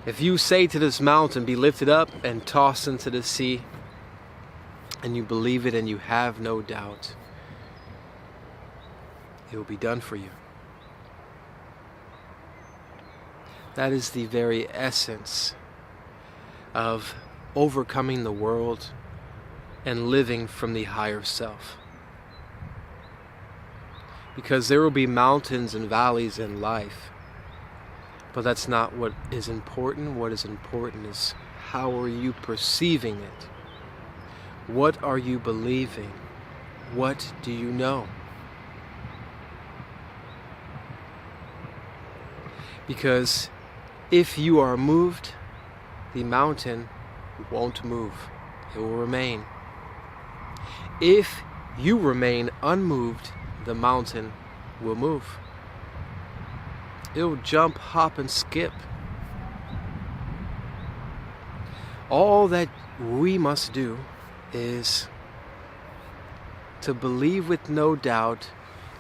If you say to this mountain, be lifted up and tossed into the sea, and you believe it and you have no doubt, it will be done for you. That is the very essence of overcoming the world and living from the higher self. Because there will be mountains and valleys in life, but that's not what is important. What is important is how are you perceiving it? What are you believing? What do you know? Because if you are moved, the mountain won't move. It will remain. If you remain unmoved, the mountain will move. It'll jump, hop, and skip. All that we must do is to believe with no doubt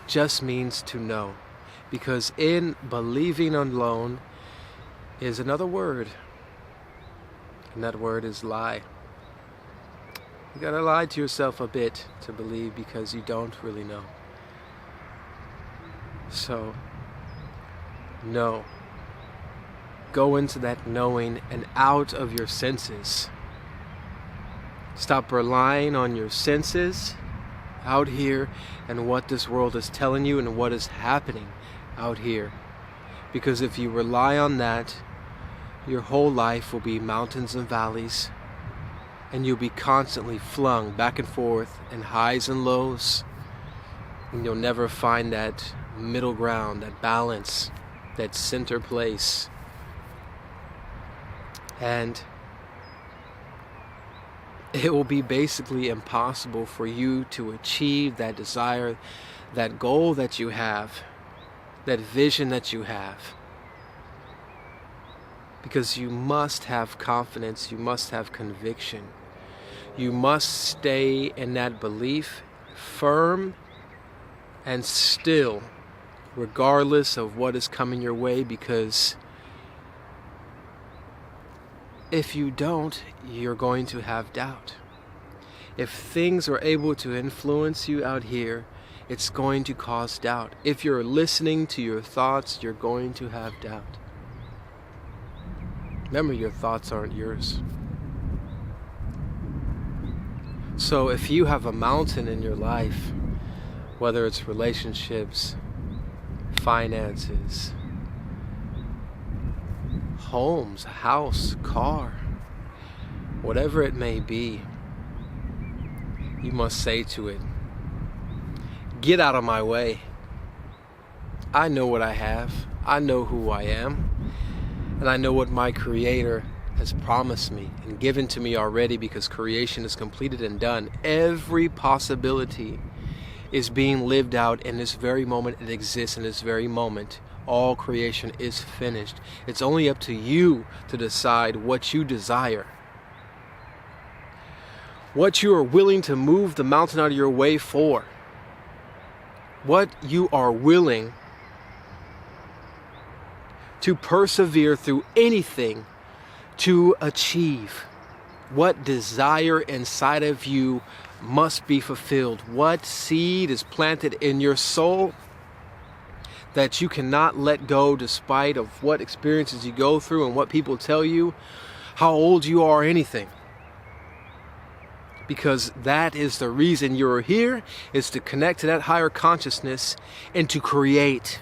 just means to know. Because in believing alone is another word. And that word is lie. You gotta lie to yourself a bit to believe because you don't really know. So, know. Go into that knowing and out of your senses. Stop relying on your senses out here and what this world is telling you and what is happening out here. Because if you rely on that, your whole life will be mountains and valleys, and you'll be constantly flung back and forth in highs and lows, and you'll never find that middle ground, that balance, that center place. And it will be basically impossible for you to achieve that desire, that goal that you have, that vision that you have. Because you must have confidence, you must have conviction. You must stay in that belief, firm and still, regardless of what is coming your way, because if you don't, you're going to have doubt. If things are able to influence you out here, it's going to cause doubt. If you're listening to your thoughts, you're going to have doubt. Remember, your thoughts aren't yours. So if you have a mountain in your life, whether it's relationships, finances, homes, a house, car, whatever it may be, you must say to it, get out of my way. I know what I have. I know who I am. And I know what my Creator has promised me and given to me already, because creation is completed and done. Every possibility is being lived out in this very moment. It exists in this very moment. All creation is finished. It's only up to you to decide what you desire. What you are willing to move the mountain out of your way for. What you are willing to persevere through anything to achieve. What desire inside of you must be fulfilled. What seed is planted in your soul that you cannot let go despite of what experiences you go through and what people tell you, how old you are, anything. Because that is the reason you're here, is to connect to that higher consciousness and to create.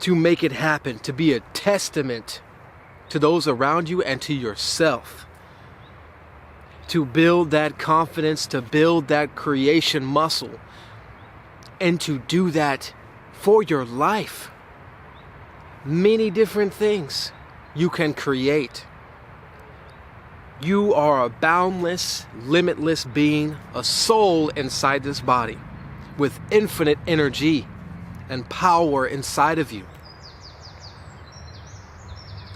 To make it happen, to be a testament to those around you and to yourself. To build that confidence, to build that creation muscle, and to do that for your life. Many different things you can create. You are a boundless, limitless being, a soul inside this body with infinite energy and power inside of you.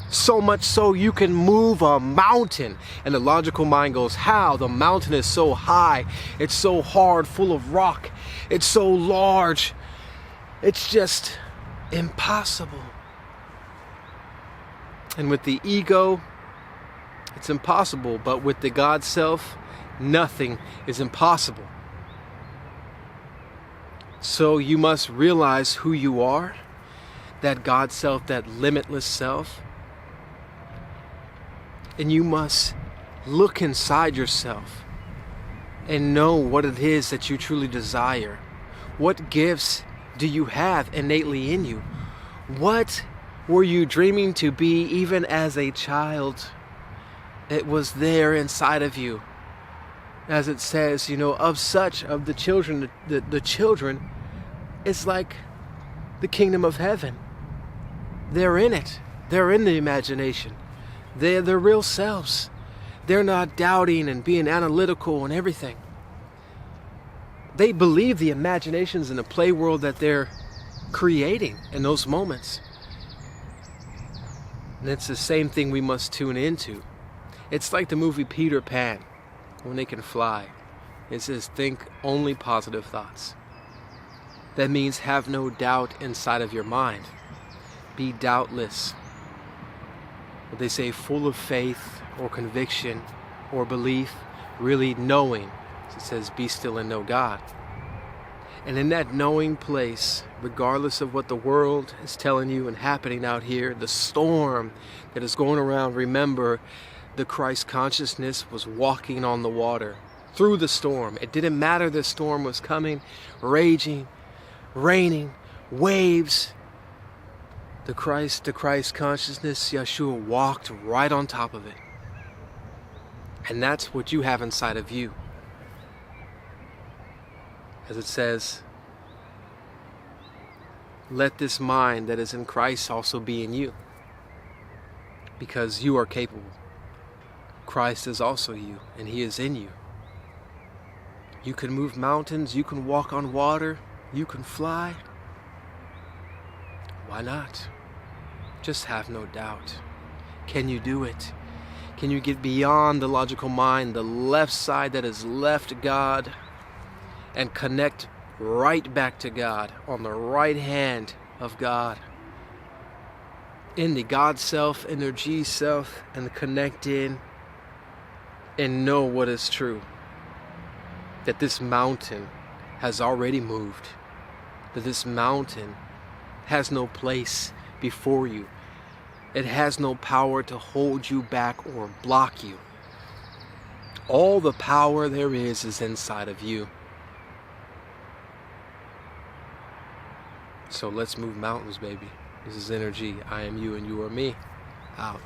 So much so you can move a mountain. And the logical mind goes, how? The mountain is so high, it's so hard, full of rock, it's so large, it's just impossible. And with the ego, it's impossible. But with the God self, nothing is impossible. So you must realize who you are, that God self, that limitless self. And you must look inside yourself and know what it is that you truly desire. What gifts do you have innately in you? What were you dreaming to be even as a child? It was there inside of you. As it says, of the children, the children, it's like the kingdom of heaven. They're in it. They're in the imagination. They're their real selves. They're not doubting and being analytical and everything. They believe the imaginations in the play world that they're creating in those moments. And it's the same thing we must tune into. It's like the movie Peter Pan, when they can fly. It says, think only positive thoughts. That means have no doubt inside of your mind. Be doubtless. What they say, full of faith or conviction or belief, really knowing. It says, be still and know God. And in that knowing place, regardless of what the world is telling you and happening out here, the storm that is going around, remember, the Christ consciousness was walking on the water through the storm. It didn't matter the storm was coming, raging, raining, waves. The Christ consciousness, Yeshua, walked right on top of it. And that's what you have inside of you. As it says, let this mind that is in Christ also be in you. Because you are capable. Christ is also you, and He is in you. You can move mountains, you can walk on water, you can fly. Why not? Just have no doubt. Can you do it? Can you get beyond the logical mind, the left side that has left God, and connect right back to God on the right hand of God? In the God self, in their G self, and connect in and know what is true. That this mountain has already moved. That this mountain has no place before you. It has no power to hold you back or block you. All the power there is inside of you. So let's move mountains, baby. This is energy. I am you and you are me. Out.